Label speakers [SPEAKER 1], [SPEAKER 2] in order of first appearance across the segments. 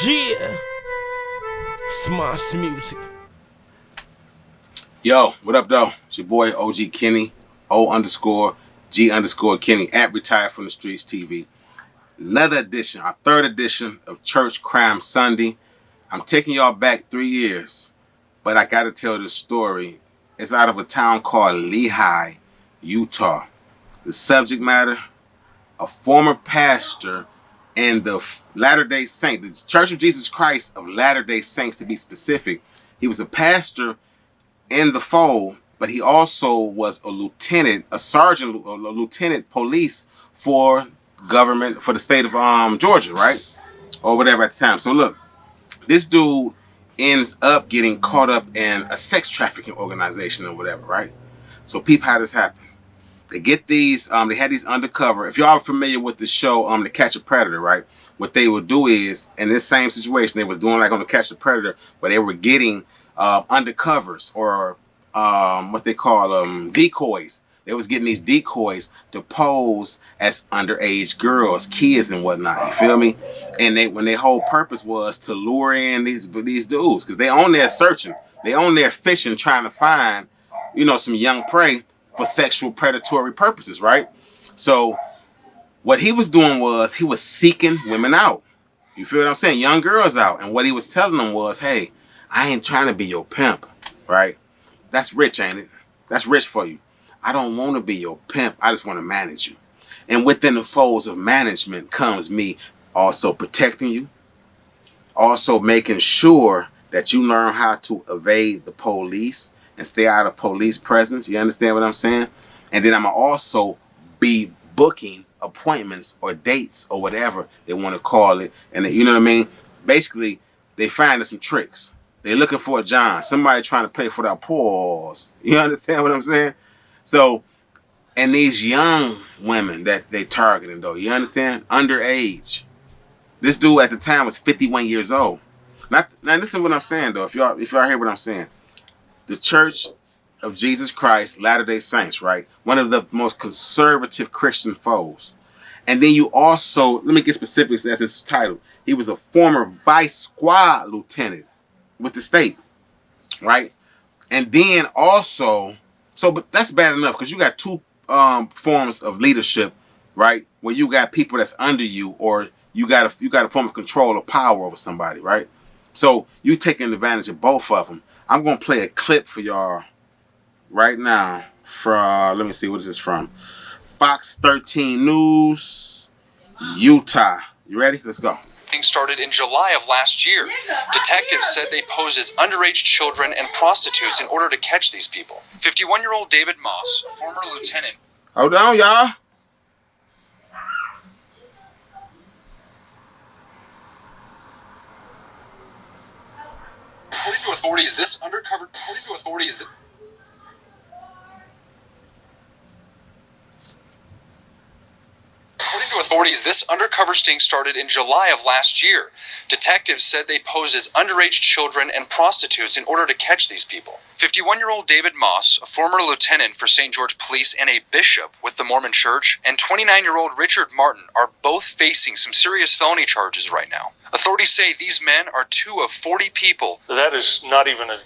[SPEAKER 1] Yeah, smash music.
[SPEAKER 2] Yo, what up, though? It's your boy OG Kenny, O_G_Kenny at Retired from the Streets TV. Another edition, our third edition of Church Crime Sunday. I'm taking y'all back 3 years, but I gotta tell this story. It's out of a town called Lehi, Utah. The subject matter, a former pastor in the Latter-day Saints, the Church of Jesus Christ of Latter-day Saints to be specific. He was a pastor in the fold, but he also was a lieutenant, a sergeant, a lieutenant police for government, for the state of Georgia, right? Or whatever at the time. So look, this dude ends up getting caught up in a sex trafficking organization or whatever, right? So peep how this happened. They get these, they had these undercover. If y'all are familiar with the show, To Catch a Predator, right? What they would do is, in this same situation, they was doing like on To Catch a Predator, where they were getting undercovers or what they call decoys. They was getting these decoys to pose as underage girls, kids and whatnot. You feel me? And when their whole purpose was to lure in these dudes, because they on there searching, they on there fishing, trying to find, some young prey for sexual predatory purposes, right? So what he was doing was he was seeking women out. You feel what I'm saying? Young girls out. And what he was telling them was, hey, I ain't trying to be your pimp, right? That's rich, ain't it? That's rich for you. I don't want to be your pimp. I just want to manage you. And within the folds of management comes me also protecting you, also making sure that you learn how to evade the police and stay out of police presence. You understand what I'm saying? And then I'm also be booking appointments or dates or whatever they want to call it. And you know what I mean? Basically, they find some tricks. They're looking for a John, somebody trying to pay for their pause. You understand what I'm saying? So, and these young women that they targeting though, you understand? Underage. This dude at the time was 51 years old. Now listen to what I'm saying though. If y'all hear what I'm saying, the Church of Jesus Christ, Latter-day Saints, right? One of the most conservative Christian foes. And then you also, let me get specifics as his title. He was a former vice squad lieutenant with the state, right? And then also, but that's bad enough because you got two forms of leadership, right? Where you got people that's under you, or you got a form of control or power over somebody, right? So you taking advantage of both of them. I'm gonna play a clip for y'all right now from, let me see, what is this from? Fox 13 News, Utah. You ready? Let's go.
[SPEAKER 3] Started in July of last year. Detectives said they posed as underage children and prostitutes in order to catch these people. 51-year-old David Moss, a former lieutenant.
[SPEAKER 2] Hold on, y'all.
[SPEAKER 3] According to authorities, this undercover sting started in July of last year. Detectives said they posed as underage children and prostitutes in order to catch these people. 51-year-old David Moss, a former lieutenant for St. George Police and a bishop with the Mormon Church, and 29-year-old Richard Martin are both facing some serious felony charges right now. Authorities say these men are two of 40 people.
[SPEAKER 4] That is not even a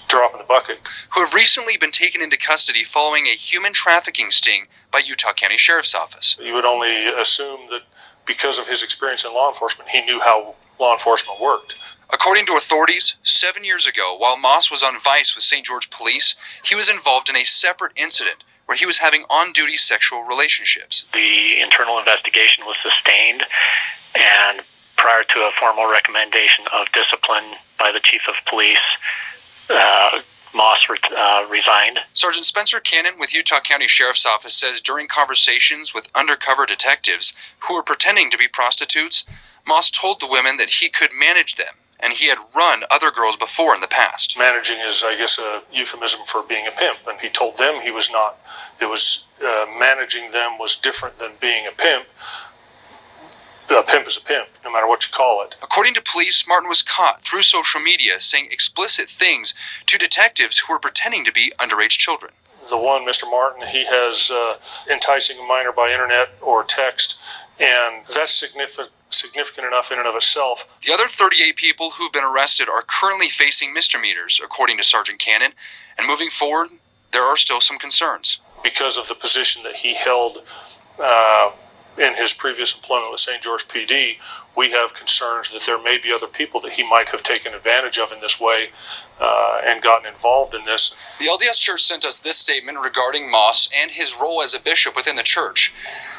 [SPEAKER 4] drop in the bucket.
[SPEAKER 3] Who have recently been taken into custody following a human trafficking sting by Utah County Sheriff's Office.
[SPEAKER 4] You would only assume that because of his experience in law enforcement, he knew how law enforcement worked.
[SPEAKER 3] According to authorities, 7 years ago, while Moss was on vice with St. George Police, he was involved in a separate incident where he was having on-duty sexual relationships.
[SPEAKER 5] The internal investigation was sustained, and prior to a formal recommendation of discipline by the chief of police, Moss resigned.
[SPEAKER 3] Sergeant Spencer Cannon with Utah County Sheriff's Office says during conversations with undercover detectives who were pretending to be prostitutes, Moss told the women that he could manage them, and he had run other girls before in the past.
[SPEAKER 4] Managing is, I guess, a euphemism for being a pimp, and he told them he was not. It was managing them was different than being a pimp. A pimp is a pimp, no matter what you call it.
[SPEAKER 3] According to police, Martin was caught through social media saying explicit things to detectives who were pretending to be underage children.
[SPEAKER 4] The one, Mr. Martin, he has enticing a minor by internet or text, and that's significant enough in and of itself.
[SPEAKER 3] The other 38 people who've been arrested are currently facing misdemeanors, according to Sergeant Cannon, and moving forward, there are still some concerns.
[SPEAKER 4] Because of the position that he held in his previous employment with St. George PD, we have concerns that there may be other people that he might have taken advantage of in this way and gotten involved in this.
[SPEAKER 3] The LDS Church sent us this statement regarding Moss and his role as a bishop within the church.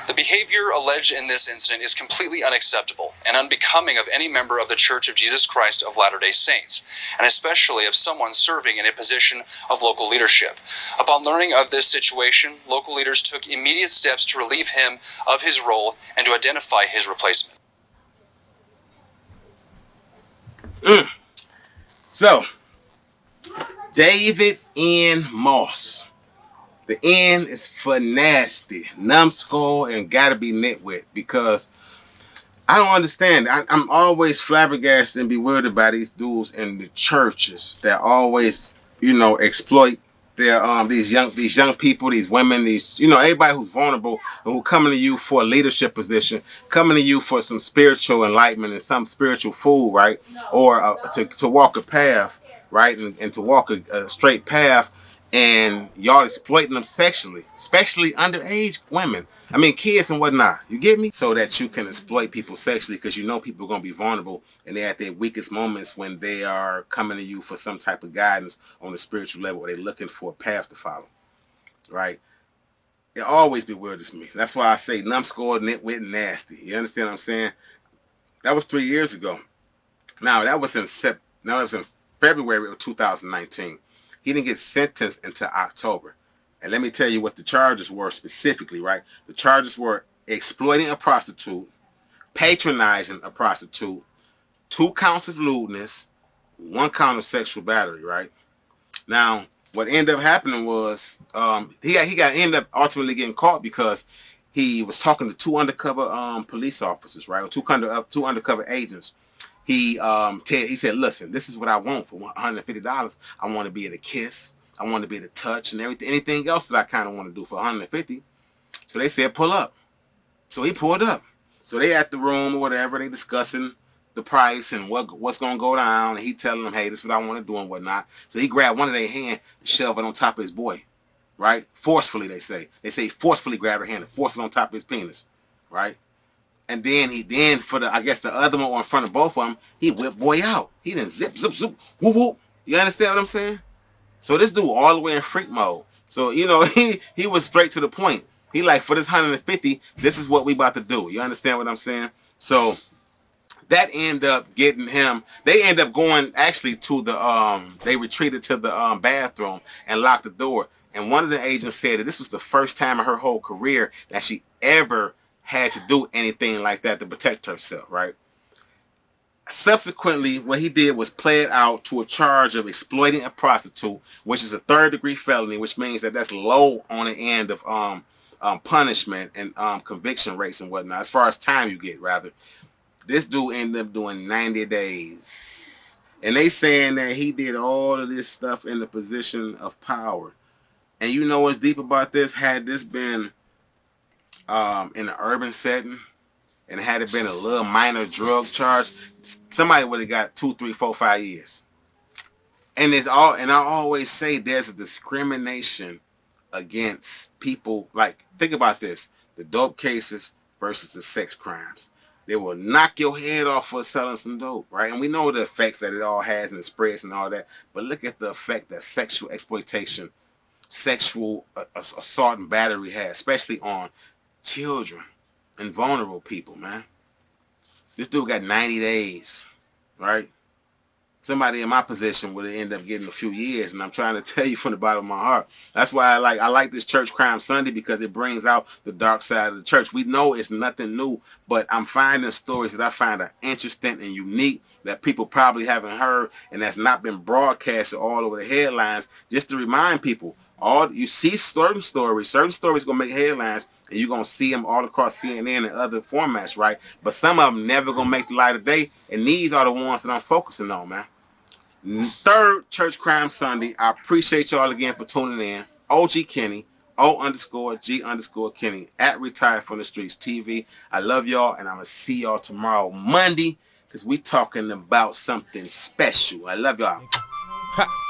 [SPEAKER 3] The behavior alleged in this incident is completely unacceptable and unbecoming of any member of the Church of Jesus Christ of Latter-day Saints, and especially of someone serving in a position of local leadership. Upon learning of this situation, local leaders took immediate steps to relieve him of his role and to identify his replacement.
[SPEAKER 2] So, David N. Moss. The N is for nasty, numbskull, and gotta be nitwit, because I don't understand. I'm always flabbergasted and bewildered by these dudes in the churches that always, exploit their these young people, these women, everybody who's vulnerable and who coming to you for a leadership position, coming to you for some spiritual enlightenment and some spiritual food, right? Or to walk a path, right? And to walk a straight path. And y'all exploiting them sexually, especially underage women. I mean, kids and whatnot. You get me? So that you can exploit people sexually, because people are going to be vulnerable and they're at their weakest moments when they are coming to you for some type of guidance on a spiritual level, or they're looking for a path to follow, right? It always bewilders me. That's why I say numbskull, nitwit, and nasty. You understand what I'm saying? That was 3 years ago. Now, that was in February of 2019. He didn't get sentenced until October. And let me tell you what the charges were specifically, right? The charges were exploiting a prostitute, patronizing a prostitute, 2 counts of lewdness, 1 count of sexual battery, right? Now, what ended up happening was he ended up ultimately getting caught because he was talking to 2 undercover police officers, right? Or 2 undercover agents. He said, listen, this is what I want for $150. I want to be able to kiss. I want to be able to touch and anything else that I kind of want to do for $150. So they said, pull up. So he pulled up. So they at the room or whatever. They discussing the price and what's going to go down. And he telling them, hey, this is what I want to do and whatnot. So he grabbed one of their hand and shoved it on top of his boy, right? Forcefully, they say. They say he forcefully grabbed her hand and forced it on top of his penis, right? And then for the other one in front of both of them, he whipped boy out. He didn't zip, whoop, whoop. You understand what I'm saying? So this dude all the way in freak mode. So, he was straight to the point. He like, for this $150, this is what we about to do. You understand what I'm saying? So that ended up getting him. They ended up going actually to they retreated to the bathroom and locked the door. And one of the agents said that this was the first time in her whole career that she ever had to do anything like that to protect herself, right? Subsequently, what he did was play it out to a charge of exploiting a prostitute, which is a 3rd-degree felony, which means that that's low on the end of punishment and conviction rates and whatnot, as far as time you get, rather. This dude ended up doing 90 days. And they saying that he did all of this stuff in the position of power. And you know what's deep about this? Had this been in an urban setting, and had it been a little minor drug charge, somebody would have got 2, 3, 4, 5 years. And I always say there's a discrimination against people. Like, think about this: the dope cases versus the sex crimes. They will knock your head off for selling some dope, right? And we know the effects that it all has and it spreads and all that. But look at the effect that sexual exploitation, sexual assault and battery has, especially on children and vulnerable people, man. This dude got 90 days, right? Somebody in my position would have ended up getting a few years, and I'm trying to tell you from the bottom of my heart. That's why I like this Church Crime Sunday, because it brings out the dark side of the church. We know it's nothing new, but I'm finding stories that I find are interesting and unique that people probably haven't heard, and that's not been broadcasted all over the headlines, just to remind people. You see certain stories gonna make headlines, and you're gonna see them all across CNN and other formats, right? But some of them never gonna make the light of day, and these are the ones that I'm focusing on, man. 3rd Church Crime Sunday. I appreciate y'all again for tuning in. OG Kenny, O_G_Kenny, at Retired from the Streets TV. I love y'all, and I'm going to see y'all tomorrow, Monday, because we talking about something special. I love y'all.
[SPEAKER 1] Ha.